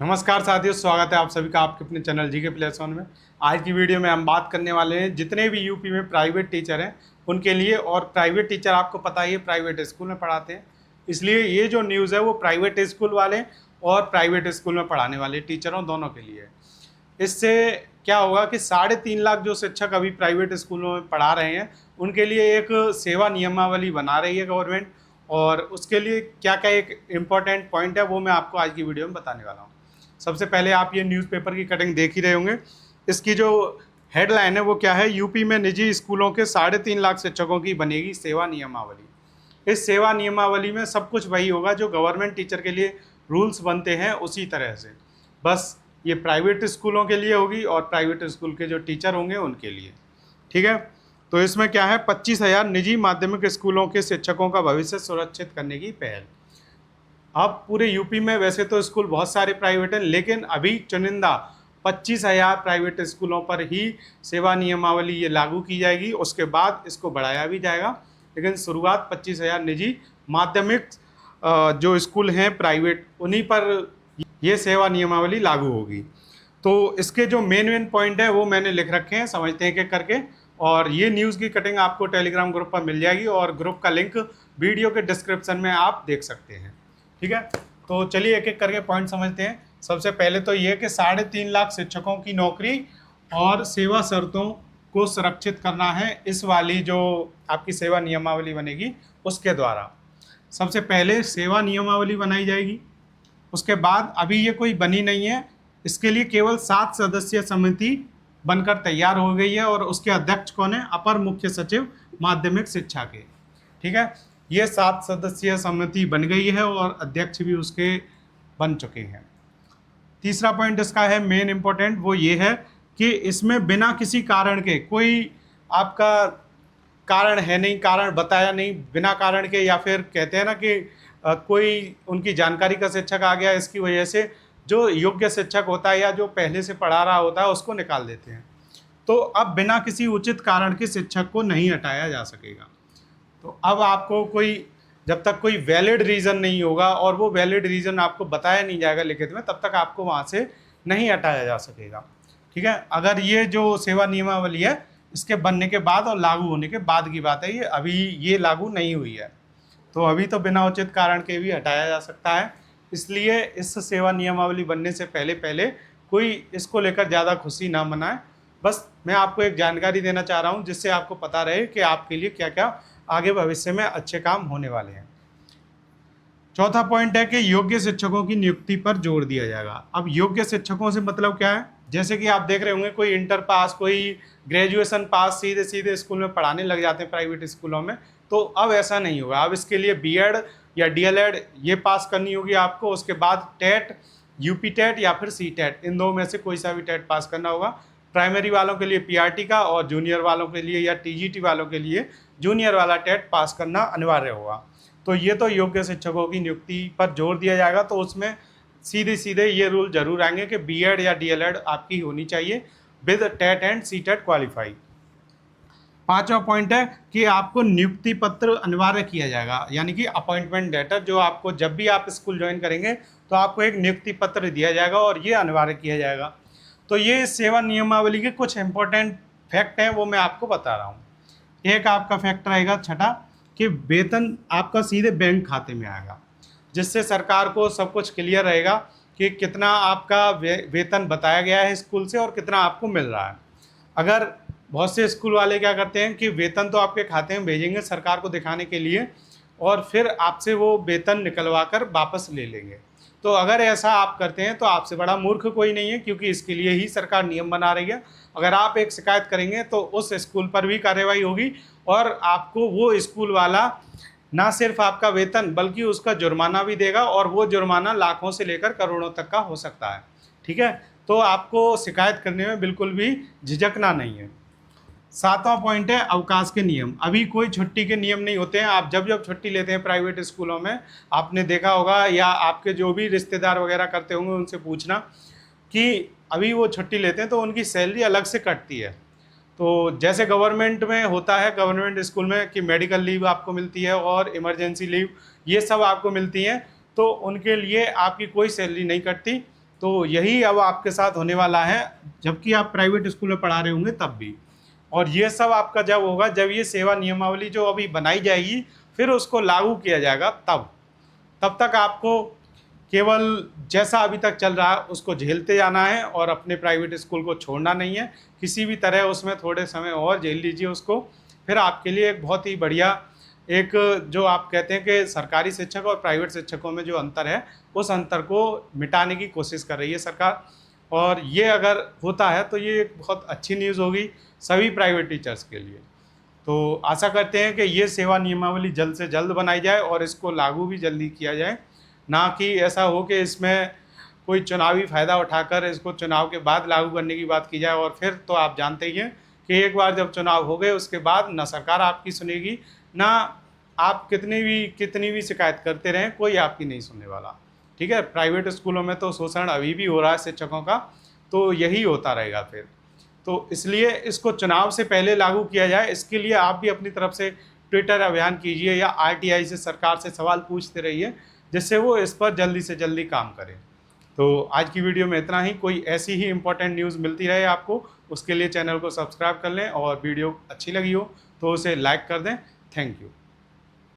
नमस्कार साथियों, स्वागत है आप सभी का आपके अपने चैनल जी के प्लेस वन में। आज की वीडियो में हम बात करने वाले हैं जितने भी यूपी में प्राइवेट टीचर हैं उनके लिए। और प्राइवेट टीचर आपको पता ही है प्राइवेट स्कूल में पढ़ाते हैं, इसलिए ये जो न्यूज़ है वो प्राइवेट स्कूल वाले और प्राइवेट स्कूल में पढ़ाने वाले टीचरों दोनों के लिए है। इससे क्या होगा कि 3.5 लाख जो शिक्षक अभी प्राइवेट स्कूलों में पढ़ा रहे हैं उनके लिए एक सेवा नियमावली बना रही है गवर्नमेंट। और उसके लिए क्या क्या एक इम्पॉर्टेंट पॉइंट है वो मैं आपको आज की वीडियो में बताने वाला हूँ। सबसे पहले आप ये न्यूज़पेपर की कटिंग देख ही रहे होंगे। इसकी जो हेडलाइन है वो क्या है, यूपी में निजी स्कूलों के 3.5 लाख शिक्षकों की बनेगी सेवा नियमावली। इस सेवा नियमावली में सब कुछ वही होगा जो गवर्नमेंट टीचर के लिए रूल्स बनते हैं उसी तरह से, बस ये प्राइवेट स्कूलों के लिए होगी और प्राइवेट स्कूल के जो टीचर होंगे उनके लिए। ठीक है, तो इसमें क्या है, 25,000 निजी माध्यमिक स्कूलों के शिक्षकों का भविष्य सुरक्षित करने की पहल। अब पूरे यूपी में वैसे तो स्कूल बहुत सारे प्राइवेट हैं, लेकिन अभी चुनिंदा 25,000 प्राइवेट स्कूलों पर ही सेवा नियमावली ये लागू की जाएगी। उसके बाद इसको बढ़ाया भी जाएगा, लेकिन शुरुआत 25,000 निजी माध्यमिक जो स्कूल हैं प्राइवेट उन्हीं पर ये सेवा नियमावली लागू होगी। तो इसके जो मेन पॉइंट है वो मैंने लिख रखे हैं, समझते हैं एक एक करके। और ये न्यूज़ की कटिंग आपको टेलीग्राम ग्रुप पर मिल जाएगी और ग्रुप का लिंक वीडियो के डिस्क्रिप्शन में आप देख सकते हैं। ठीक है, तो चलिए एक एक करके पॉइंट समझते हैं। सबसे पहले तो ये कि 3.5 लाख शिक्षकों की नौकरी और सेवा शर्तों को सुरक्षित करना है इस वाली जो आपकी सेवा नियमावली बनेगी उसके द्वारा। सबसे पहले सेवा नियमावली बनाई जाएगी, उसके बाद अभी ये कोई बनी नहीं है, इसके लिए केवल 7 सदस्यीय समिति बनकर तैयार हो गई है और उसके अध्यक्ष कौन है, अपर मुख्य सचिव माध्यमिक शिक्षा के। ठीक है, ये 7 सदस्यीय समिति बन गई है और अध्यक्ष भी उसके बन चुके हैं। तीसरा पॉइंट इसका है मेन इंपॉर्टेंट, वो ये है कि इसमें बिना किसी कारण के, कोई आपका कारण है नहीं, कारण बताया नहीं, बिना कारण के, या फिर कहते हैं ना कि कोई उनकी जानकारी का शिक्षक आ गया इसकी वजह से जो योग्य शिक्षक होता है या जो पहले से पढ़ा रहा होता है उसको निकाल देते हैं। तो अब बिना किसी उचित कारण के शिक्षक को नहीं हटाया जा सकेगा। तो अब आपको कोई, जब तक कोई वैलिड रीज़न नहीं होगा और वो वैलिड रीज़न आपको बताया नहीं जाएगा लिखित में, तब तक आपको वहाँ से नहीं हटाया जा सकेगा। ठीक है, अगर ये जो सेवा नियमावली है इसके बनने के बाद और लागू होने के बाद की बात है, ये अभी ये लागू नहीं हुई है, तो अभी तो बिना उचित कारण के भी हटाया जा सकता है। इसलिए इस सेवा नियमावली बनने से पहले पहले कोई इसको लेकर ज़्यादा खुशी ना मनाए। बस मैं आपको एक जानकारी देना चाह रहा हूँ जिससे आपको पता रहे कि आपके लिए क्या क्या आगे भविष्य में अच्छे काम होने वाले हैं। चौथा पॉइंट है कि योग्य शिक्षकों की नियुक्ति पर जोर दिया जाएगा। अब योग्य शिक्षकों से मतलब क्या है, जैसे कि आप देख रहे होंगे कोई इंटर पास, कोई ग्रेजुएशन पास सीधे सीधे स्कूल में पढ़ाने लग जाते हैं प्राइवेट स्कूलों में। तो अब ऐसा नहीं होगा, अब इसके लिए बीएड या डीएलएड ये पास करनी होगी आपको। उसके बाद टेट, यूपी टेट या फिर सी टेट, इन दो में से कोई सा भी टेट पास करना होगा। प्राइमरी वालों के लिए पीआरटी का और जूनियर वालों के लिए या टीजीटी वालों के लिए जूनियर वाला टेट पास करना अनिवार्य होगा। तो ये तो योग्य शिक्षकों की नियुक्ति पर जोर दिया जाएगा, तो उसमें सीधे सीधे ये रूल जरूर आएंगे कि बीएड या डीएलएड आपकी होनी चाहिए with TET and C TET qualify. पांचवा पॉइंट है कि आपको नियुक्ति पत्र अनिवार्य किया जाएगा, यानी कि अपॉइंटमेंट लेटर, जो आपको जब भी आप स्कूल ज्वाइन करेंगे तो आपको एक नियुक्ति पत्र दिया जाएगा और ये अनिवार्य किया जाएगा। तो ये सेवा नियमावली के कुछ इंपॉर्टेंट फैक्ट हैं वो मैं आपको बता रहा हूँ। एक आपका फैक्ट रहेगा छठा कि वेतन आपका सीधे बैंक खाते में आएगा, जिससे सरकार को सब कुछ क्लियर रहेगा कि कितना आपका वेतन बताया गया है स्कूल से और कितना आपको मिल रहा है। अगर बहुत से स्कूल वाले क्या करते हैं कि वेतन तो आपके खाते में भेजेंगे सरकार को दिखाने के लिए और फिर आपसे वो वेतन निकलवा कर वापस ले लेंगे। तो अगर ऐसा आप करते हैं तो आपसे बड़ा मूर्ख कोई नहीं है, क्योंकि इसके लिए ही सरकार नियम बना रही है। अगर आप एक शिकायत करेंगे तो उस स्कूल पर भी कार्रवाई होगी और आपको वो स्कूल वाला ना सिर्फ आपका वेतन बल्कि उसका जुर्माना भी देगा, और वो जुर्माना लाखों से लेकर करोड़ों तक का हो सकता है। ठीक है, तो आपको शिकायत करने में बिल्कुल भी झिझकना नहीं है। सातवां पॉइंट है अवकाश के नियम। अभी कोई छुट्टी के नियम नहीं होते हैं। आप जब जब छुट्टी लेते हैं प्राइवेट स्कूलों में, आपने देखा होगा या आपके जो भी रिश्तेदार वगैरह करते होंगे उनसे पूछना कि अभी वो छुट्टी लेते हैं तो उनकी सैलरी अलग से कटती है। तो जैसे गवर्नमेंट में होता है, गवर्नमेंट स्कूल में, कि मेडिकल लीव आपको मिलती है और इमरजेंसी लीव ये सब आपको मिलती हैं, तो उनके लिए आपकी कोई सैलरी नहीं कटती। तो यही अब आपके साथ होने वाला है, जबकि आप प्राइवेट स्कूल में पढ़ा रहे होंगे तब भी। और ये सब आपका जब होगा, जब ये सेवा नियमावली जो अभी बनाई जाएगी फिर उसको लागू किया जाएगा, तब तक आपको केवल जैसा अभी तक चल रहा है उसको झेलते जाना है और अपने प्राइवेट स्कूल को छोड़ना नहीं है। किसी भी तरह उसमें थोड़े समय और झेल लीजिए उसको, फिर आपके लिए एक बहुत ही बढ़िया एक, जो आप कहते हैं कि सरकारी शिक्षक और प्राइवेट शिक्षकों में जो अंतर है, उस अंतर को मिटाने की कोशिश कर रही है सरकार। और ये अगर होता है तो ये एक बहुत अच्छी न्यूज़ होगी सभी प्राइवेट टीचर्स के लिए। तो आशा करते हैं कि ये सेवा नियमावली जल्द से जल्द बनाई जाए और इसको लागू भी जल्दी किया जाए, ना कि ऐसा हो कि इसमें कोई चुनावी फ़ायदा उठाकर इसको चुनाव के बाद लागू करने की बात की जाए। और फिर तो आप जानते ही हैं कि एक बार जब चुनाव हो गए उसके बाद ना सरकार आपकी सुनेगी, ना आप कितनी भी शिकायत करते रहें, कोई आपकी नहीं सुनने वाला। ठीक है, प्राइवेट स्कूलों में तो शोषण अभी भी हो रहा है शिक्षकों का, तो यही होता रहेगा फिर। तो इसलिए इसको चुनाव से पहले लागू किया जाए, इसके लिए आप भी अपनी तरफ से ट्विटर अभियान कीजिए या आरटीआई से सरकार से सवाल पूछते रहिए, जिससे वो इस पर जल्दी से जल्दी काम करें। तो आज की वीडियो में इतना ही। कोई ऐसी ही इंपॉर्टेंट न्यूज़ मिलती रहे आपको, उसके लिए चैनल को सब्सक्राइब कर लें और वीडियो अच्छी लगी हो तो उसे लाइक कर दें। Thank you.